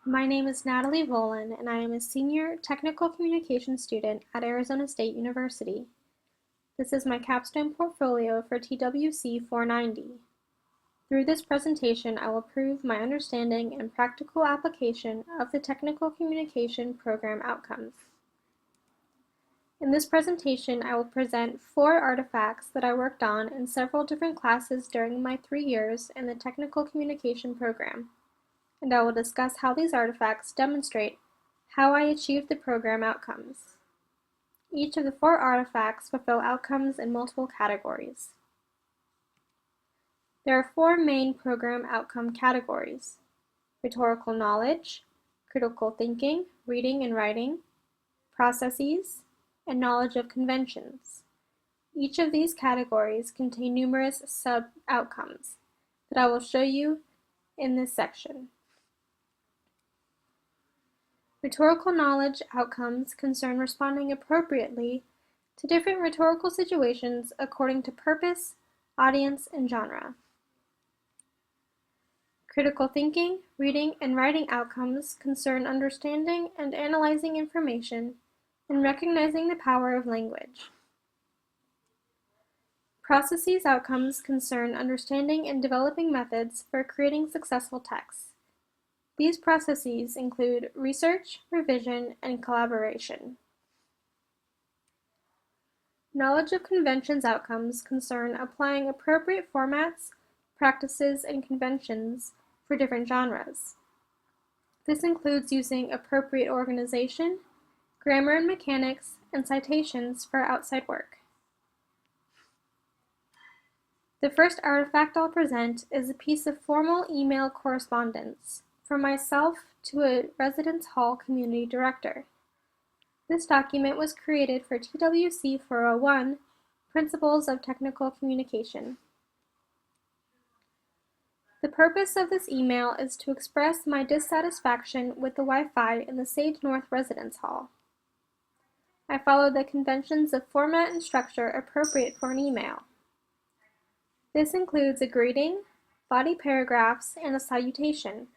My name is Natalie Volin, and I am a senior technical communication student at Arizona State University. This is my capstone portfolio for TWC 490. Through this presentation, I will prove my understanding and practical application of the technical communication program outcomes. In this presentation, I will present 4 artifacts that I worked on in several different classes during my 3 years in the technical communication program, and I will discuss how these artifacts demonstrate how I achieved the program outcomes. Each of the 4 artifacts fulfill outcomes in multiple categories. There are 4 main program outcome categories: rhetorical knowledge, critical thinking, reading and writing, processes, and knowledge of conventions. Each of these categories contain numerous sub-outcomes that I will show you in this section. Rhetorical knowledge outcomes concern responding appropriately to different rhetorical situations according to purpose, audience, and genre. Critical thinking, reading, and writing outcomes concern understanding and analyzing information and recognizing the power of language. Processes outcomes concern understanding and developing methods for creating successful texts. These processes include research, revision, and collaboration. Knowledge of conventions outcomes concern applying appropriate formats, practices, and conventions for different genres. This includes using appropriate organization, grammar and mechanics, and citations for outside work. The first artifact I'll present is a piece of formal email correspondence from myself to a residence hall community director. This document was created for TWC 401, Principles of Technical Communication. The purpose of this email is to express my dissatisfaction with the Wi-Fi in the Sage North Residence Hall. I followed the conventions of format and structure appropriate for an email. This includes a greeting, body paragraphs, and a salutation.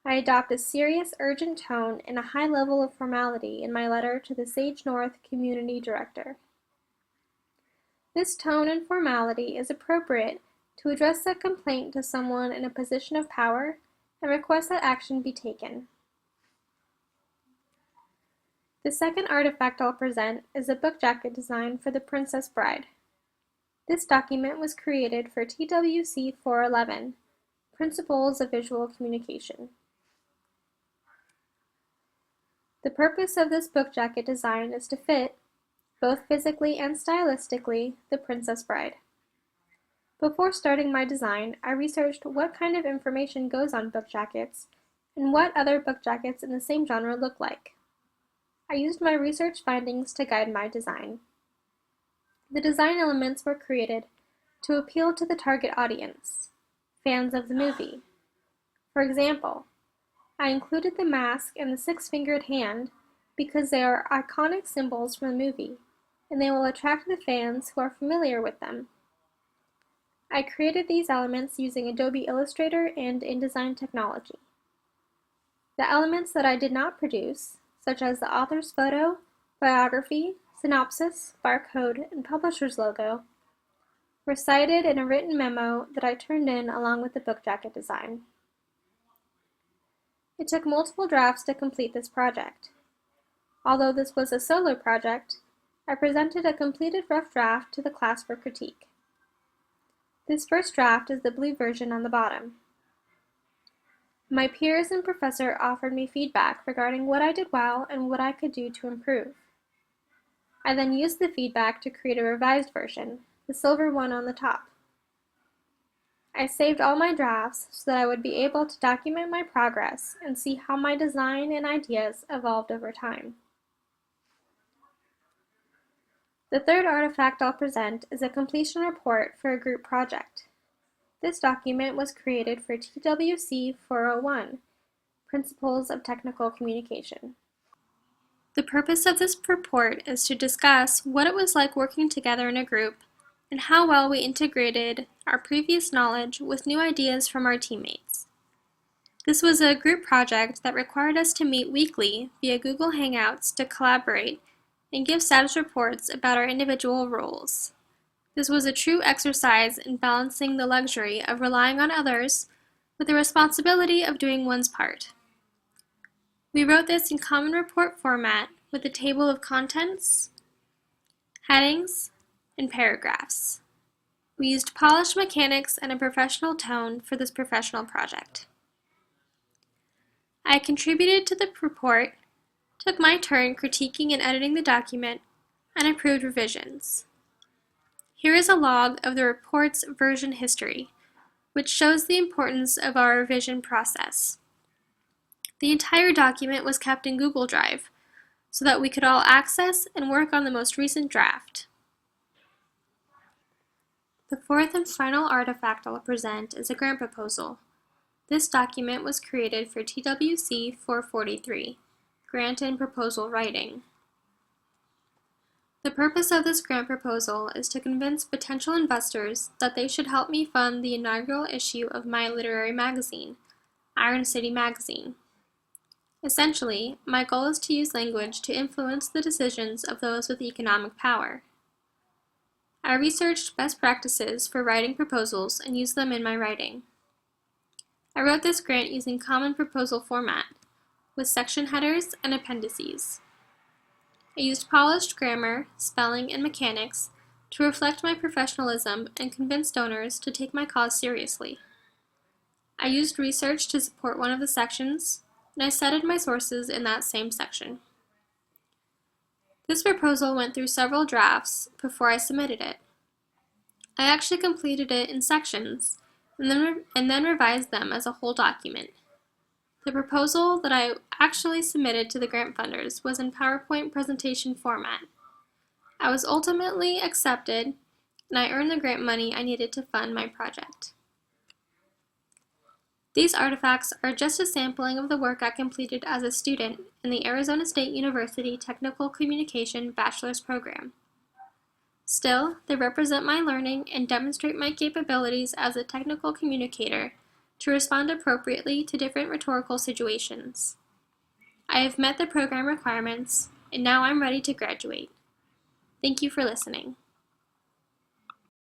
I adopt a serious, urgent tone and a high level of formality in my letter to the Sage North Community Director. This tone and formality is appropriate to address a complaint to someone in a position of power and request that action be taken. The second artifact I'll present is a book jacket design for the Princess Bride. This document was created for TWC 411, Principles of Visual Communication. The purpose of this book jacket design is to fit, both physically and stylistically, the Princess Bride. Before starting my design, I researched what kind of information goes on book jackets and what other book jackets in the same genre look like. I used my research findings to guide my design. The design elements were created to appeal to the target audience, fans of the movie. For example, I included the mask and the 6-fingered hand because they are iconic symbols from the movie, and they will attract the fans who are familiar with them. I created these elements using Adobe Illustrator and InDesign technology. The elements that I did not produce, such as the author's photo, biography, synopsis, barcode, and publisher's logo, were cited in a written memo that I turned in along with the book jacket design. It took multiple drafts to complete this project. Although this was a solo project, I presented a completed rough draft to the class for critique. This first draft is the blue version on the bottom. My peers and professor offered me feedback regarding what I did well and what I could do to improve. I then used the feedback to create a revised version, the silver one on the top. I saved all my drafts so that I would be able to document my progress and see how my design and ideas evolved over time. The third artifact I'll present is a completion report for a group project. This document was created for TWC 401, Principles of Technical Communication. The purpose of this report is to discuss what it was like working together in a group and how well we integrated our previous knowledge with new ideas from our teammates. This was a group project that required us to meet weekly via Google Hangouts to collaborate and give status reports about our individual roles. This was a true exercise in balancing the luxury of relying on others with the responsibility of doing one's part. We wrote this in common report format with a table of contents, headings, and paragraphs. We used polished mechanics and a professional tone for this professional project. I contributed to the report, took my turn critiquing and editing the document, and approved revisions. Here is a log of the report's version history, which shows the importance of our revision process. The entire document was kept in Google Drive so that we could all access and work on the most recent draft. The fourth and final artifact I'll present is a grant proposal. This document was created for TWC 443, Grant and Proposal Writing. The purpose of this grant proposal is to convince potential investors that they should help me fund the inaugural issue of my literary magazine, Iron City Magazine. Essentially, my goal is to use language to influence the decisions of those with economic power. I researched best practices for writing proposals and used them in my writing. I wrote this grant using common proposal format, with section headers and appendices. I used polished grammar, spelling, and mechanics to reflect my professionalism and convince donors to take my cause seriously. I used research to support one of the sections, and I cited my sources in that same section. This proposal went through several drafts before I submitted it. I actually completed it in sections and then revised them as a whole document. The proposal that I actually submitted to the grant funders was in PowerPoint presentation format. I was ultimately accepted, and I earned the grant money I needed to fund my project. These artifacts are just a sampling of the work I completed as a student in the Arizona State University Technical Communication Bachelor's Program. Still, they represent my learning and demonstrate my capabilities as a technical communicator to respond appropriately to different rhetorical situations. I have met the program requirements, and now I'm ready to graduate. Thank you for listening.